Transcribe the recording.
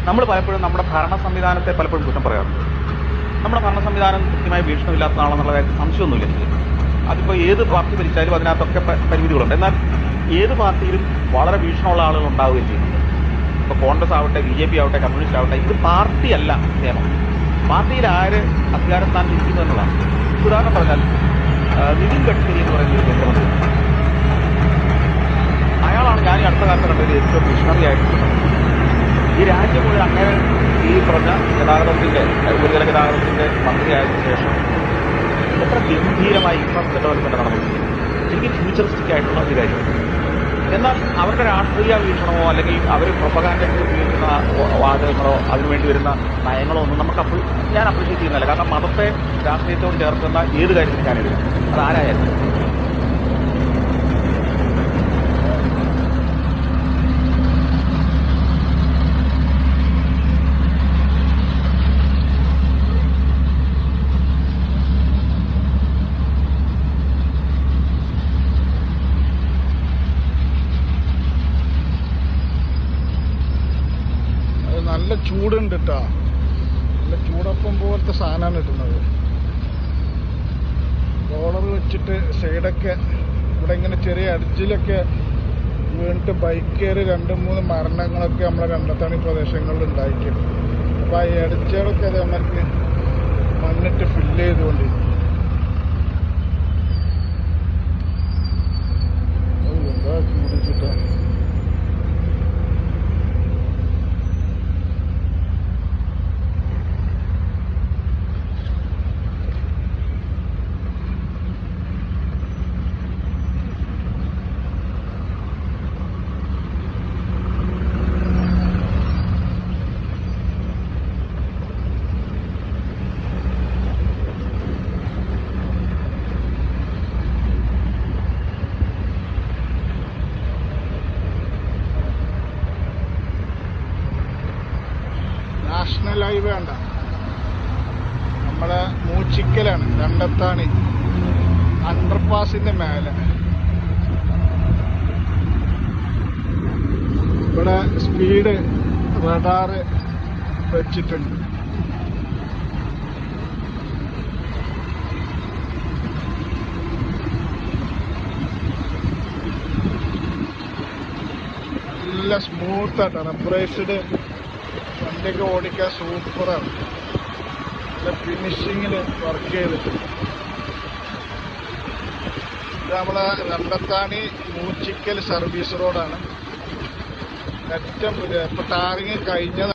നമ്മൾ പലപ്പോഴും നമ്മുടെ ഭരണ സംവിധാനത്തെ പലപ്പോഴും കുറ്റം പറയാറുണ്ട്. നമ്മുടെ ഭരണ സംവിധാനം കൃത്യമായി വീക്ഷണമില്ലാത്തതാണെന്നുള്ള കാര്യത്തിൽ സംശയമൊന്നുമില്ല എനിക്ക്. അതിപ്പോൾ ഏത് പാർട്ടി ഭരിച്ചാലും അതിനകത്തൊക്കെ പരിമിതികളുണ്ട്. എന്നാൽ ഏത് പാർട്ടിയിലും വളരെ വീക്ഷണമുള്ള ആളുകൾ ഉണ്ടാവുകയും ചെയ്യുന്നുണ്ട്. ഇപ്പോൾ കോൺഗ്രസ് ആവട്ടെ, BJP ആവട്ടെ, കമ്മ്യൂണിസ്റ്റ് ആവട്ടെ, ഇത് പാർട്ടിയല്ല നിയമം. പാർട്ടിയിൽ ആര് അധികാരസ്ഥാനത്ത് ഇരിക്കുന്നു എന്നതാണ്. ഉദാഹരണം പറഞ്ഞാൽ നിതിൻ ഗഡ്കരി എന്ന് പറയുന്ന ഒരു കേന്ദ്രമന്ത്രി, അയാളാണ് ഞാൻ ഈ അടുത്ത കാലത്ത് കണ്ടതിൽ ഏറ്റവും വിഷണറി ആയിട്ടുള്ളത്. ഈ രാജ്യം മുഴുവൻ അങ്ങനെ ഈ പറഞ്ഞ ഗതാഗതത്തിന്റെ ഉപരിതല ഗതാഗതത്തിന്റെ മന്ത്രിയായതിനു ശേഷം എത്ര ഗംഭീരമായി ഇൻഫ്രാസ്ട്രക്ചർ ഡെവലപ്മെന്റ് നടന്നുകൊണ്ടിരിക്കുന്നു. എനിക്ക് ഫ്യൂച്ചറിസ്റ്റിക് ആയിട്ടുള്ള ഒരു കാര്യം. എന്നാൽ അവരുടെ രാഷ്ട്രീയ വീക്ഷണമോ അല്ലെങ്കിൽ അവർ പ്രൊപ്പഗാൻഡയ്ക്ക് ഉപയോഗിക്കുന്ന വാചകങ്ങളോ അതിനുവേണ്ടി വരുന്ന നയങ്ങളോ ഒന്നും ഞാൻ അപ്രീഷിയേറ്റ് ചെയ്യുന്നില്ല. കാരണം മതത്തെ രാഷ്ട്രീയത്തോട് ചേർക്കുന്ന ഏത് കാര്യത്തിനും ഞാനെതിരാ, അതാരായാലും. നല്ല ചൂടുണ്ട് കേട്ടോ. നല്ല ചൂടപ്പം പോലത്തെ സാധനമാണ് ഇടുന്നത്. റോളർ വെച്ചിട്ട് സൈഡൊക്കെ ഇവിടെ ഇങ്ങനെ ചെറിയ അടിച്ചിലൊക്കെ വീണിട്ട് ബൈക്കേറി 2-3 മരണങ്ങളൊക്കെ നമ്മളെ കണ്ടെത്താണി പ്രദേശങ്ങളിൽ ഉണ്ടായിട്ടുണ്ട്. അപ്പോൾ ആ അടിച്ചുകളൊക്കെ അത് നമുക്ക് മണ്ണിട്ട് ഫില്ല് ചെയ്തുകൊണ്ടിരിക്കും. എന്താ ചൂടിച്ചിട്ടാ. നാഷണൽ ഹൈവേ വേണ്ട, നമ്മളെ മൂച്ചിക്കലാണ്, രണ്ടത്താണി അണ്ടർപാസിന്റെ മേലെ. ഇവിടെ സ്പീഡ് റഡാറ് വെച്ചിട്ടുണ്ട്. നല്ല സ്മൂത്തായിട്ടാണ് ബ്രേസ്ഡ്. വണ്ടിയൊക്കെ ഓടിക്കാൻ സൂപ്പറാണ്. നല്ല ഫിനിഷിങ്ങിൽ വർക്ക് ചെയ്തിട്ടുണ്ട്. ഇത് നമ്മളെ രണ്ടത്താണി മൂച്ചിക്കൽ സർവീസ് റോഡാണ്. ഏറ്റവും പുതിയ ഇപ്പോൾ ടാറിങ് കഴിഞ്ഞ